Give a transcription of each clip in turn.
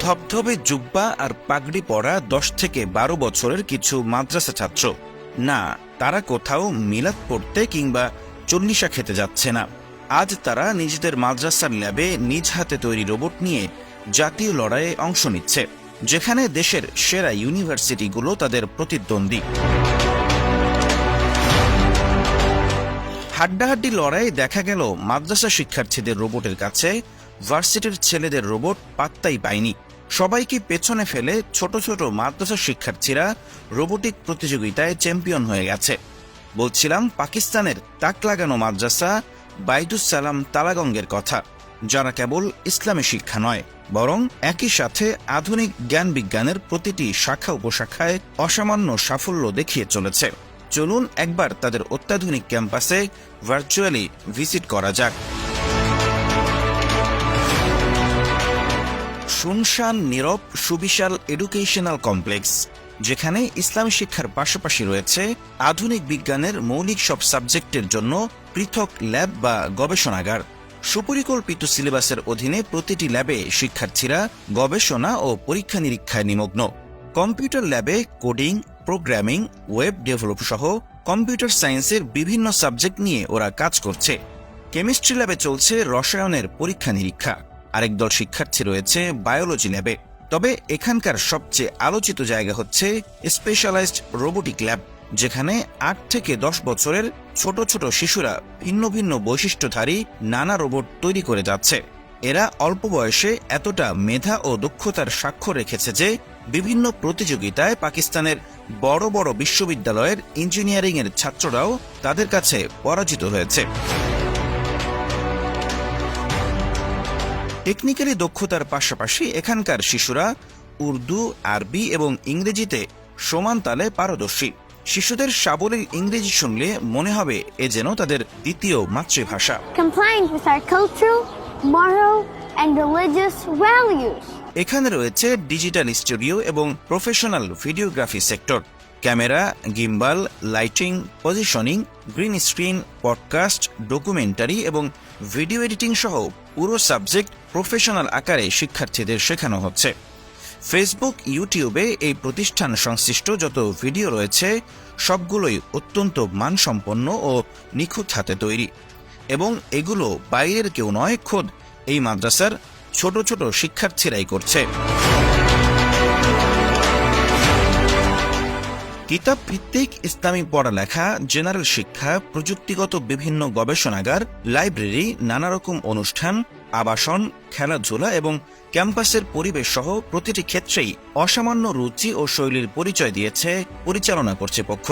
ধবধবে জুব্বা আর পাগড়ি পরা 10 থেকে 12 বছরের কিছু মাদ্রাসা ছাত্র। না, তারা কোথাও মিলাদ পড়তে কিংবা চল্লিশা খেতে যাচ্ছে না। আজ তারা নিজেদের মাদ্রাসার ল্যাবে নিজ হাতে তৈরি রোবট নিয়ে জাতীয় লড়াইয়ে অংশ নিচ্ছে, যেখানে দেশের সেরা ইউনিভার্সিটিগুলো তাদের প্রতিদ্বন্দ্বী। হাড্ডাহাড্ডি লড়াই দেখা গেল মাদ্রাসা শিক্ষার্থীদের রোবটের কাছে ভার্সিটির ছেলেদের রোবট পাত্তাই পায়নি। সবাইকে পেছনে ফেলে ছোট ছোট মাদ্রাসা শিক্ষার্থীরা রোবোটিক প্রতিযোগিতায় চ্যাম্পিয়ন হয়ে গেছে। বলছিলাম পাকিস্তানের তাক লাগানো মাদ্রাসা বাইতুস সালাম তালাগঙ্গের কথা, যারা কেবল ইসলামী শিক্ষা নয়, বরং একই সাথে আধুনিক জ্ঞান বিজ্ঞানের প্রতিটি শাখা উপশাখায় অসামান্য সাফল্য দেখিয়ে চলেছে। চলুন একবার তাদের অত্যাধুনিক ক্যাম্পাসে ভার্চুয়ালি ভিজিট করা যাক। শুনশান নীরব সুবিশাল এডুকেশনাল কমপ্লেক্স, যেখানে ইসলামী শিক্ষার পাশাপাশি রয়েছে আধুনিক বিজ্ঞানের মৌলিক সব সাবজেক্টের জন্য পৃথক ল্যাব বা গবেষণাগার। সুপরিকল্পিত সিলেবাসের অধীনে প্রতিটি ল্যাবে শিক্ষার্থীরা গবেষণা ও পরীক্ষা নিরীক্ষায় নিমগ্ন। কম্পিউটার ল্যাবে কোডিং, প্রোগ্রামিং, ওয়েব ডেভেলপ সহ কম্পিউটার সায়েন্সের বিভিন্ন সাবজেক্ট নিয়ে ওরা কাজ করছে। কেমিস্ট্রি ল্যাবে চলছে রসায়নের পরীক্ষা নিরীক্ষা। আরেক দল শিক্ষার্থী রয়েছে বায়োলজি ল্যাবে। তবে এখানকার সবচেয়ে আলোচিত জায়গা হচ্ছে স্পেশালাইজড রোবোটিক ল্যাব, যেখানে 8 থেকে 10 বছরের ছোট ছোট শিশুরা ভিন্ন ভিন্ন বৈশিষ্ট্যধারী নানা রোবট তৈরি করে যাচ্ছে। এরা অল্প বয়সে এতটা মেধা ও দক্ষতার স্বাক্ষর রেখেছে যে বিভিন্ন প্রতিযোগিতায় পাকিস্তানের বড় বড় বিশ্ববিদ্যালয়ের ইঞ্জিনিয়ারিংয়ের ছাত্ররাও তাদের কাছে পরাজিত হয়েছে। টেকনিক্যালি দক্ষতার পাশাপাশি এখানকার শিশুরা উর্দু, আরবি এবং ইংরেজিতে সমান তালে পারদর্শী। শিশুদের সাবলীল ইংরেজি শুনলে মনে হবে এ যেন তাদের দ্বিতীয় মাতৃভাষা। এখানে রয়েছে ডিজিটাল স্টুডিও এবং professional videography sector. Camera, gimbal, lighting, positioning, green screen, podcast, documentary এবং ভিডিও এডিটিং সহ পুরো সাবজেক্ট প্রফেশনাল আকারে শিক্ষার্থীদের শেখানো হচ্ছে। ফেসবুক, ইউটিউবে এই প্রতিষ্ঠান সংশ্লিষ্ট যত ভিডিও রয়েছে সবগুলোই অত্যন্ত মানসম্পন্ন ও নিখুঁত হাতে তৈরি, এবং এগুলো বাইরের কেউ নয়, খোদ এই মাদ্রাসার ছোট ছোট শিক্ষার্থীরাই করছে। কিতাব ভিত্তিক ইসলামী পড়ালেখা, জেনারেল শিক্ষা, প্রযুক্তিগত বিভিন্ন গবেষণাগার, লাইব্রেরি, নানা রকম অনুষ্ঠান, আবাসন, খেলাধুলা এবং ক্যাম্পাসের পরিবেশ সহ প্রতিটি ক্ষেত্রেই অসামান্য রুচি ও শৈলীর পরিচয় দিয়েছে পরিচালনা কর্তৃপক্ষ।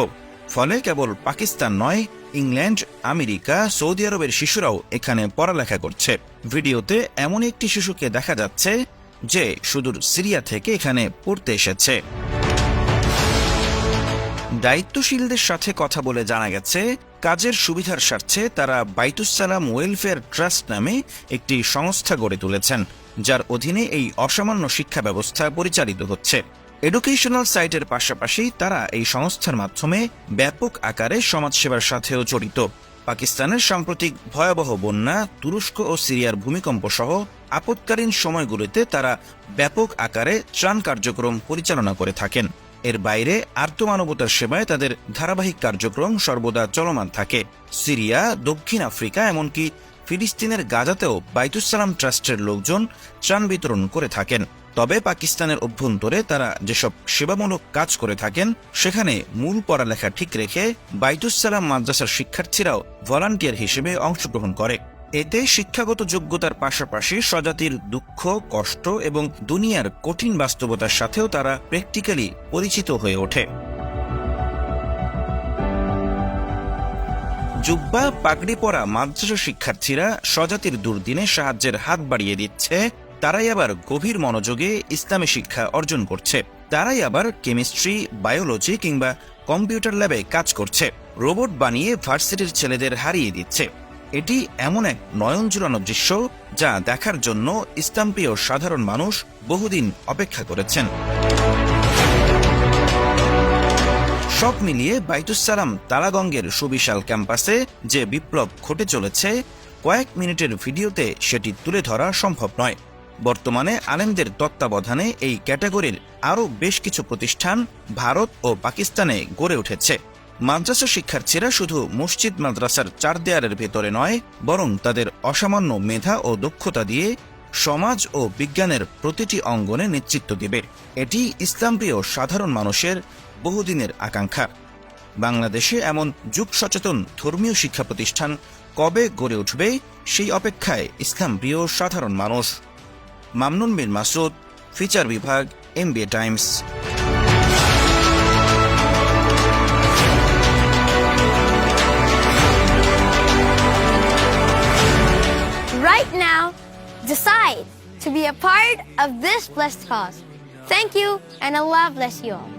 ফলে কেবল পাকিস্তান নয়, ইংল্যান্ড, আমেরিকা, সৌদি আরবের শিশুরাও এখানে পড়ালেখা করছে। ভিডিওতে এমন একটি শিশুকে দেখা যাচ্ছে যে সুদূর সিরিয়া থেকে এখানে পড়তে এসেছে। দায়িত্বশীলদের সাথে কথা বলে জানা গেছে, কাজের সুবিধার স্বার্থে তারা বাইতুস সালাম ওয়েলফেয়ার ট্রাস্ট নামে একটি সংস্থা গড়ে তুলেছেন, যার অধীনে এই অসামান্য শিক্ষা ব্যবস্থা পরিচালিত হচ্ছে। এডুকেশনাল সাইটের পাশাপাশি তারা এই সংস্থার মাধ্যমে ব্যাপক আকারে সমাজসেবার সাথেও জড়িত। পাকিস্তানের সাম্প্রতিক ভয়াবহ বন্যা, তুরস্ক ও সিরিয়ার ভূমিকম্প সহ আপৎকালীন সময়গুলিতে তারা ব্যাপক আকারে ত্রাণ কার্যক্রম পরিচালনা করে থাকেন। এর বাইরে আর্তমানবতার সেবায় তাদের ধারাবাহিক কার্যক্রম সর্বদা চলমান থাকে। সিরিয়া, দক্ষিণ আফ্রিকা, এমনকি ফিলিস্তিনের গাজাতেও বাইতুস সালাম ট্রাস্টের লোকজন ত্রাণ বিতরণ করে থাকেন। তবে পাকিস্তানের অভ্যন্তরে তারা যেসব সেবামূলক কাজ করে থাকেন, সেখানে মূল পড়ালেখা ঠিক রেখে বাইতুস সালাম মাদ্রাসার শিক্ষার্থীরাও ভলান্টিয়ার হিসেবে অংশগ্রহণ করে। এতে শিক্ষাগত যোগ্যতার পাশাপাশি স্বজাতির দুঃখ, কষ্ট এবং দুনিয়ার কঠিন বাস্তবতার সাথেও তারা প্র্যাকটিক্যালি পরিচিত হয়ে ওঠে। জুব্বা, পাগড়ি পরা মাদ্রাসা শিক্ষার্থীরা স্বজাতির দুর্দিনে সাহায্যের হাত বাড়িয়ে দিচ্ছে। তারাই আবার গভীর মনোযোগে ইসলামী শিক্ষা অর্জন করছে। তারাই আবার কেমিস্ট্রি, বায়োলজি কিংবা কম্পিউটার ল্যাবে কাজ করছে। রোবট বানিয়ে ভার্সিটির ছেলেদের হারিয়ে দিচ্ছে। এটি এমন এক নয়ন জুড়ানো দৃশ্য যা দেখার জন্য ইসলামপ্রিয় সাধারণ মানুষ বহুদিন অপেক্ষা করেছেন। সব মিলিয়ে বাইতুস সালাম তালাগঙ্গের সুবিশাল ক্যাম্পাসে যে বিপ্লব ঘটে চলেছে, কয়েক মিনিটের ভিডিওতে সেটি তুলে ধরা সম্ভব নয়। বর্তমানে আলেমদের তত্ত্বাবধানে এই ক্যাটাগরির আরও বেশ কিছু প্রতিষ্ঠান ভারত ও পাকিস্তানে গড়ে উঠেছে। মাদ্রাসা শিক্ষার্থীরা শুধু মসজিদ মাদ্রাসার চার দেয়ালের ভেতরে নয়, বরং তাদের অসামান্য মেধা ও দক্ষতা দিয়ে সমাজ ও বিজ্ঞানের প্রতিটি অঙ্গনে নেতৃত্ব দেবে। এটি ইসলামপ্রিয় সাধারণ মানুষের বহুদিনের আকাঙ্ক্ষা। বাংলাদেশে এমন যুগ সচেতন ধর্মীয় শিক্ষা প্রতিষ্ঠান কবে গড়ে উঠবে, সেই অপেক্ষায় ইসলামপ্রিয় সাধারণ মানুষ। মামনুন বিন মাসুদ, ফিচার বিভাগ, MBA Times. Right now, decide to be a part of this blessed cause. Thank you, and Allah bless you all.